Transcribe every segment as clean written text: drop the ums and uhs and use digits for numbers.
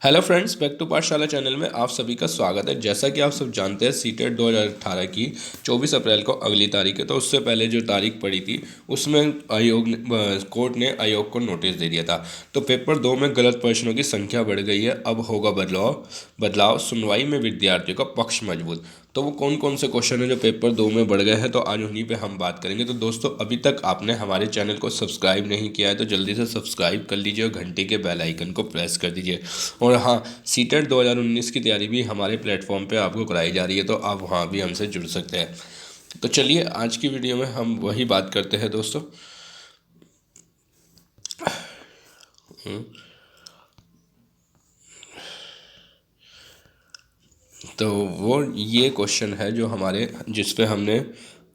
Hello friends, back to पाठशाला channel में आप सभी का स्वागत है। जैसा कि आप सब जानते हैं, सीटेट 2018 की 24 अप्रैल को अगली तारीख है। तो उससे पहले जो तारीख पड़ी थी उसमें कोर्ट ने आयोग को नोटिस दे दिया था। तो पेपर 2 में गलत प्रश्नों की संख्या बढ़ गई है। अब होगा बदलाव सुनवाई में विद्यार्थियों का पक्ष मजबूत। तो वो कौन कौन से क्वेश्चन है जो पेपर 2 में बढ़ गए हैं, तो आज उन्हीं पे हम बात करेंगे। तो दोस्तों, अभी तक आपने हमारे चैनल को सब्सक्राइब नहीं किया है तो जल्दी से सब्सक्राइब कर लीजिए और घंटे के बेल आइकन को प्रेस कर दीजिए। और हाँ, सीटेट 2019 की तैयारी भी हमारे प्लेटफॉर्म पे आपको कराई जा रही है, तो आप वहाँ भी हमसे जुड़ सकते हैं। तो चलिए, आज की वीडियो में हम वही बात करते हैं दोस्तों। तो वो ये क्वेश्चन है जो हमारे जिस पे हमने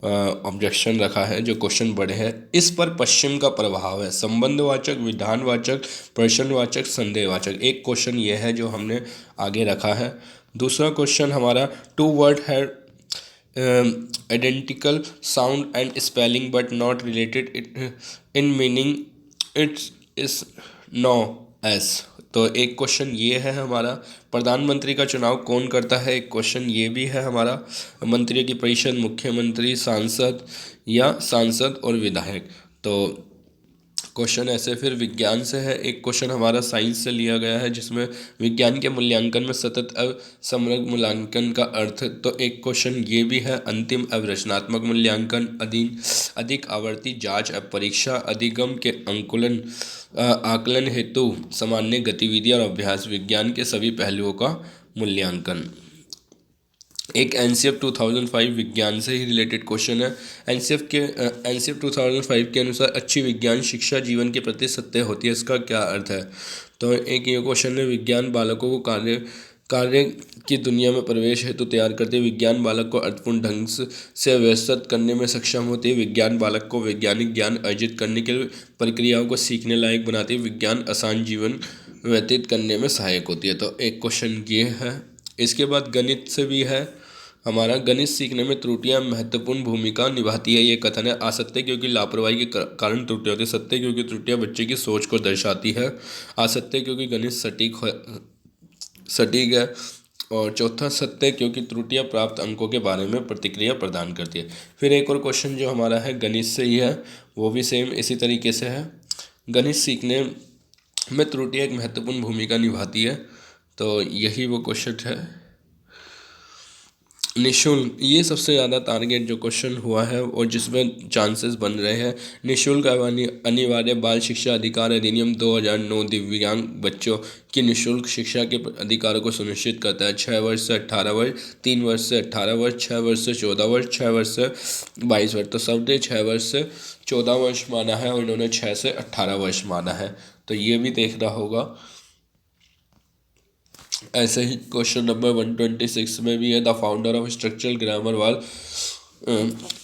ऑब्जेक्शन रखा है, जो क्वेश्चन बढ़े हैं। इस पर पश्चिम का प्रभाव है। संबंधवाचक, विधानवाचक, प्रश्नवाचक, संदेहवाचक। एक क्वेश्चन ये है जो हमने आगे रखा है। दूसरा क्वेश्चन हमारा, टू वर्ड है identical sound and spelling but not related in meaning, it's is known as. तो एक क्वेश्चन ये है हमारा, प्रधानमंत्री का चुनाव कौन करता है। एक क्वेश्चन ये भी है हमारा, मंत्रियों की परिषद, मुख्यमंत्री, सांसद और विधायक। तो क्वेश्चन ऐसे फिर विज्ञान से है। एक क्वेश्चन हमारा साइंस से लिया गया है जिसमें विज्ञान के मूल्यांकन में सतत समग्र मूल्यांकन का अर्थ। तो एक क्वेश्चन ये भी है, अंतिम अवरचनात्मक मूल्यांकन, अधिक आवर्ती जांच, परीक्षा, अधिगम के आकलन हेतु सामान्य गतिविधि और अभ्यास, विज्ञान के सभी पहलुओं का मूल्यांकन। एक एनसीएफ 2005 विज्ञान से ही रिलेटेड क्वेश्चन है। एनसीएफ 2005 के अनुसार अच्छी विज्ञान शिक्षा जीवन के प्रति सत्य होती है। इसका क्या अर्थ है? तो एक ये क्वेश्चन है, विज्ञान बालकों को कार्य की दुनिया में प्रवेश हेतु तैयार करती है। विज्ञान बालक को अर्थपूर्ण ढंग से व्यवस्थित करने में सक्षम होती है। विज्ञान बालक को वैज्ञानिक ज्ञान अर्जित करने के प्रक्रियाओं को सीखने लायक बनाती है। विज्ञान आसान जीवन व्यतीत करने में सहायक होती है। तो एक क्वेश्चन ये है। इसके बाद गणित से भी है हमारा, गणित सीखने में त्रुटियां महत्वपूर्ण भूमिका निभाती है। ये कथन है। असत्य क्योंकि लापरवाही के कारण त्रुटियां होती है। सत्य क्योंकि त्रुटियां बच्चे की सोच को दर्शाती है। असत्य क्योंकि गणित सटीक है। और चौथा, सत्य क्योंकि त्रुटियां प्राप्त अंकों के बारे में प्रतिक्रिया प्रदान करती है। फिर एक और क्वेश्चन जो हमारा है गणित से ही है, वो भी सेम इसी तरीके से है। गणित सीखने में त्रुटियां एक महत्वपूर्ण भूमिका निभाती है। तो यही वो क्वेश्चन है। निःशुल्क, ये सबसे ज़्यादा टारगेट जो क्वेश्चन हुआ है और जिसमें चांसेस बन रहे हैं। निःशुल्क अनिवार्य बाल शिक्षा अधिकार अधिनियम 2009 दिव्यांग बच्चों की निःशुल्क शिक्षा के अधिकारों को सुनिश्चित करता है। 6 वर्ष से 18 वर्ष, 3 वर्ष से 18 वर्ष, 6 वर्ष से 14 वर्ष, 6 वर्ष से 22 वर्ष। तो सबने 6 वर्ष से 14 वर्ष माना है और इन्होंने 6 से 18 वर्ष माना है। तो ये भी देखना होगा। ऐसे ही क्वेश्चन नंबर 126 में भी है, the founder of structural grammar वाल।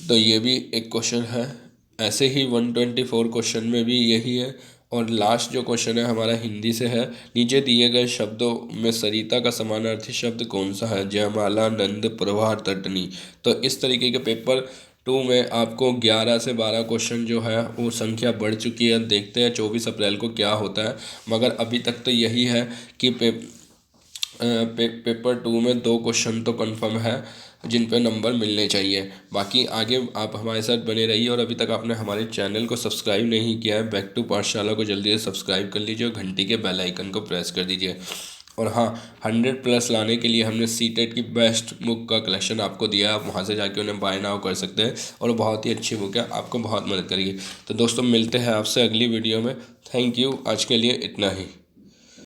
तो ये भी एक क्वेश्चन है। ऐसे ही 124 क्वेश्चन में भी यही है। और लास्ट जो क्वेश्चन है हमारा हिंदी से है, नीचे दिए गए शब्दों में सरिता का समानार्थी शब्द कौन सा है। जयमाला, नंद, प्रवाह, तटनी। तो इस तरीके के पेपर 2 में आपको 11 से 12 क्वेश्चन जो है वो संख्या बढ़ चुकी है। देखते हैं 24 अप्रैल को क्या होता है। मगर अभी तक तो यही है कि पेपर 2 में 2 क्वेश्चन तो कंफर्म है जिन पे नंबर मिलने चाहिए। बाकी आगे आप हमारे साथ बने रहिए। और अभी तक आपने हमारे चैनल को सब्सक्राइब नहीं किया है, बैक टू पाठशाला को जल्दी से सब्सक्राइब कर लीजिए और घंटी के बेल आइकन को प्रेस कर दीजिए। और हाँ, 100+ लाने के लिए हमने सीटेट की बेस्ट बुक का कलेक्शन आपको दिया है। आप वहाँ से जाके उन्हें बाय नाउ कर सकते हैं और बहुत ही अच्छी बुक है, आपको बहुत मदद करेगी। तो दोस्तों, मिलते हैं आपसे अगली वीडियो में। थैंक यू, आज के लिए इतना ही।